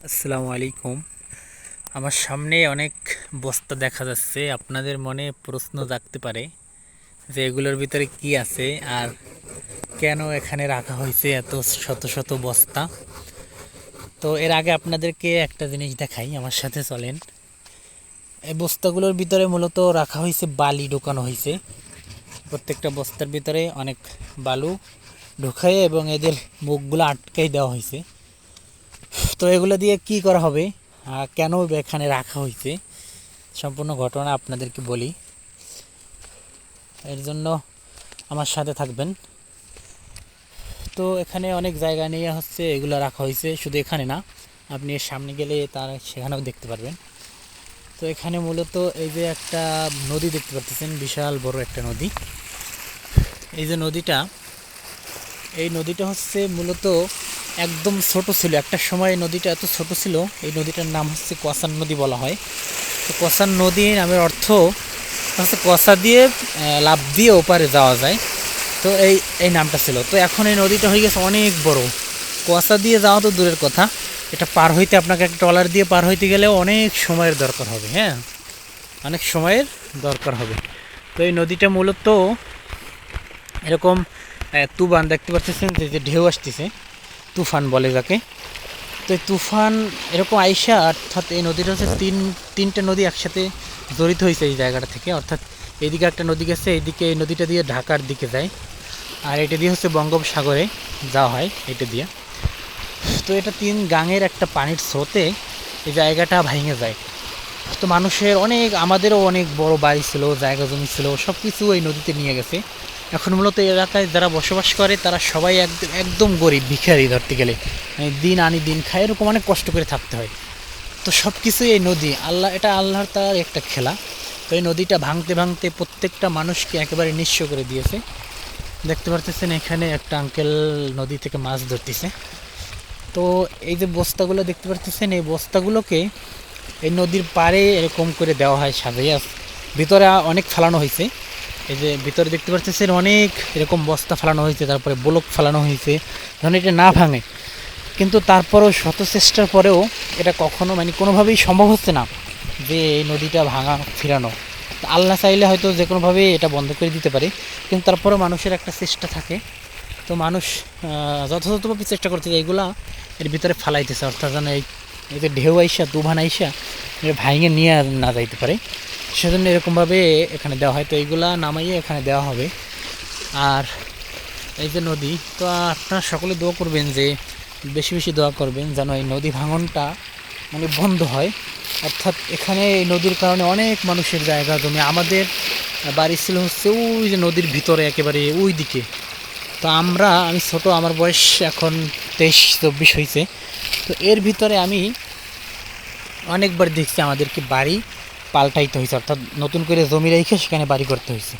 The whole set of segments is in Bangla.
আসসালামু আলাইকুম। আমার সামনে অনেক বস্তা দেখা যাচ্ছে। আপনাদের মনে প্রশ্ন জাগতে পারে যে এগুলোর ভিতরে কি আছে আর কেন এখানে রাখা হয়েছে এত শত শত বস্তা। তো এর আগে আপনাদেরকে একটা জিনিস দেখাই, আমার সাথে চলেন। এই বস্তাগুলোর ভিতরে মূলত রাখা হয়েছে বালি ঢোকানো হয়েছে। প্রত্যেকটা বস্তার ভিতরে অনেক বালু ঢোকায় এবং এদের মুখগুলো আটকাই দেওয়া হয়েছে। তো এগুলো দিয়ে কি করা হবে, কেন এখানে রাখা হয়েছে, সম্পূর্ণ ঘটনা আপনাদেরকে বলি। এর জন্য আমার সাথে থাকবেন। তো এখানে অনেক জায়গা নিয়ে হচ্ছে এগুলো রাখা হয়েছে, শুধু এখানে না, আপনি এর সামনে গেলে তার সেখানেও দেখতে পারবেন। তো এখানে মূলত এই যে একটা নদী দেখতে পাচ্ছেন, বিশাল বড় একটা নদী। এই যে নদীটা, এই নদীটা হচ্ছে মূলত একদম ছোট ছিল একটা সময়। নদীটা এত ছোট ছিল, এই নদীটার নাম হচ্ছে কোয়াসান নদী বলা হয়। তো কোয়াসান নদী নামের অর্থ হচ্ছে কোয়াসা দিয়ে লাফ দিয়ে ওপারে যাওয়া যায়। তো এই এই নামটা ছিল। তো এখন এই নদীটা হয়ে গেছে অনেক বড়। কোয়াসা দিয়ে যাওয়া তো দূরের কথা, এটা পার হইতে আপনাকে একটা ট্রলার দিয়ে পার হইতে গেলেও অনেক সময়ের দরকার হবে। হ্যাঁ, অনেক সময়ের দরকার হবে। তো এই নদীটা মূলত এরকম তুফান দেখতে পাচ্ছেন, যে ঢেউ আসতেছে, তুফান বলে যাকে। তো এই তুফান এরকম আইসা, অর্থাৎ এই নদীটা হচ্ছে তিনটা নদী একসাথে জড়িত হয়েছে এই জায়গাটা থেকে। অর্থাৎ এইদিকে একটা নদী গেছে, এইদিকে এই নদীটা দিয়ে ঢাকার দিকে যায়, আর এটা দিয়ে হচ্ছে বঙ্গোপসাগরে যাওয়া হয় এটা দিয়ে। তো এটা তিন গাঙের একটা পানির স্রোতে এই জায়গাটা ভেঙে যায়। তো মানুষের অনেক, আমাদেরও অনেক বড় বাড়ি ছিল, জায়গা জমি ছিল, সব কিছু এই নদীতে নিয়ে গেছে। এখন মূলত এই এলাকায় যারা বসবাস করে তারা সবাই একদম একদম গরিব, ভিখারি ধরতে গেলে, মানে দিন আনি দিন খায়, এরকম অনেক কষ্ট করে থাকতে হয়। তো সব কিছুই এই নদী, আল্লাহ, এটা আল্লাহর তার একটা খেলা। তো এই নদীটা ভাঙতে ভাঙতে প্রত্যেকটা মানুষকে একেবারে নিঃস্ব করে দিয়েছে। দেখতে পারতেছেন এখানে একটা আঙ্কেল নদী থেকে মাছ ধরতেছে। তো এই যে বস্তাগুলো দেখতে পারতেছেন, এই বস্তাগুলোকে এই নদীর পাড়ে এরকম করে দেওয়া হয় সাজাইয়া। ভিতরে অনেক ফেলানো হয়েছে, এই যে ভিতরে দেখতে পাচ্ছেন অনেক এরকম বস্তা ফেলানো হয়েছে, তারপরে ব্লক ফেলানো হয়েছে যেন এটা না ভাঙে। কিন্তু তারপরেও শত চেষ্টার পরেও এটা কখনো, মানে কোনোভাবেই সম্ভব হচ্ছে না যে এই নদীটা ভাঙা ফেরানো। আল্লাহ চাইলে হয়তো যে কোনোভাবেই এটা বন্ধ করে দিতে পারে, কিন্তু তারপরেও মানুষের একটা চেষ্টা থাকে। তো মানুষ যথাযথভাবে চেষ্টা করছে এইগুলা এর ভিতরে ফালাইতেছে, অর্থাৎ যেন এই যে ঢেউ আইসা, তুফান আইসা ভাঙে নিয়ে না যাইতে পারে, সেজন্য এরকমভাবে এখানে দেওয়া হয়। তো এইগুলা নামাইয়ে এখানে দেওয়া হবে। আর এই যে নদী, তো আপনারা সকলে দোয়া করবেন, যে বেশি বেশি দোয়া করবেন যেন এই নদী ভাঙনটা মানে বন্ধ হয়। অর্থাৎ এখানে এই নদীর কারণে অনেক মানুষের জায়গা জমি, আমাদের বাড়ি ছিল হচ্ছে ওই যে নদীর ভিতরে একেবারে ওই দিকে। তো আমি ছোট, আমার বয়স এখন 23-24 হয়েছে। তো এর ভিতরে আমি অনেকবার দেখছি আমাদেরকে বাড়ি পাল্টাইতে হয়েছে, অর্থাৎ নতুন করে জমি রেখে সেখানে বাড়ি করতে হয়েছে।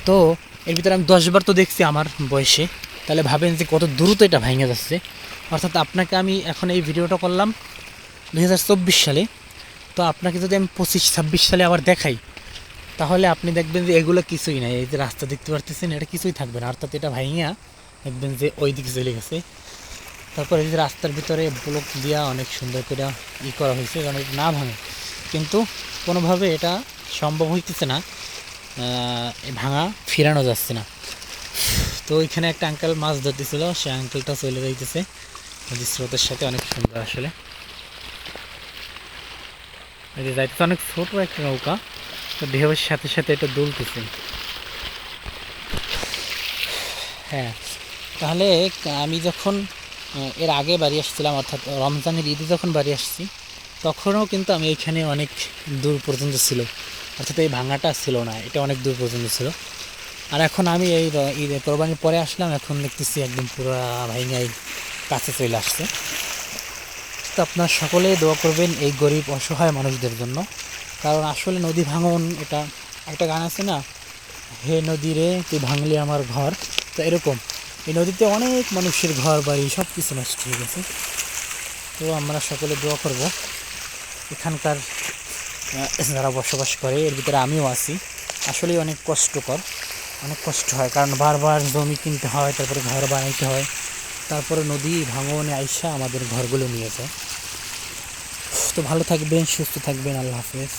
তো এর ভিতরে আমি 10 বার তো দেখছি আমার বয়সে। তাহলে ভাবেন যে কত দ্রুত এটা ভেঙে যাচ্ছে। অর্থাৎ আপনাকে আমি এখন এই ভিডিওটা করলাম 2024 সালে, তো আপনাকে যদি আমি 25-26 সালে আবার দেখাই, তাহলে আপনি দেখবেন যে এগুলো কিছুই নাই। এই যে রাস্তা দেখতে পারতেছেন, এটা কিছুই থাকবে না, অর্থাৎ এটা ভাঙিয়া দেখবেন যে ওই দিকে চলে গেছে। তারপর এই যে রাস্তার ভিতরে ব্লক দিয়া অনেক সুন্দর করে করা হয়েছে যেন এটা না ভাঙে, কিন্তু কোনোভাবে এটা সম্ভব হইতেছে না, ভাঙা ফিরানো যাচ্ছে না। তো ওইখানে একটা আঙ্কেল মাছ ধরতেছিল, সে আঙ্কেলটা চলে যাইতেছে নদীর স্রোতের সাথে, অনেক সুন্দর আসলে। এই যে যাইতেছে অনেক ছোট একটা নৌকা, তো ঢেউয়ের সাথে সাথে এটা দুলতেছে। হ্যাঁ, তাহলে আমি যখন এর আগে বাড়ি আসছিলাম, অর্থাৎ রমজানের ঈদে যখন বাড়ি আসছি, তখনও কিন্তু আমি এখানে অনেক দূর পর্যন্ত ছিল, অর্থাৎ এই ভাঙাটা ছিল না, এটা অনেক দূর পর্যন্ত ছিল। আর এখন আমি এই ঈদে কোরবানির পরে আসলাম, এখন দেখতেছি একদম পুরো ভাঙাই কাছে চলে আসছে। তো আপনার সকলে দোয়া করবেন এই গরিব অসহায় মানুষদের জন্য, কারণ আসলে নদী ভাঙন, এটা একটা গান আছে না, হে নদী রে তুই ভাঙলি আমার ঘর। তো এরকম এই নদীতে অনেক মানুষের ঘর বাড়ি সব কিছু নষ্ট হয়ে গেছে। তো আমরা সকলে দোয়া করব এখানকার যারা বসবাস করে, এর ভিতরে আমিও আছি। আসলেই অনেক কষ্টকর, অনেক কষ্ট হয়, কারণ বারবার জমি কিনতে হয়, তারপরে ঘর বানাইতে হয়, তারপরে নদী ভাঙনে আইসা আমাদের ঘরগুলো নিয়ে যায়। তো ভালো থাকবেন, সুস্থ থাকবেন, আল্লাহ হাফেজ।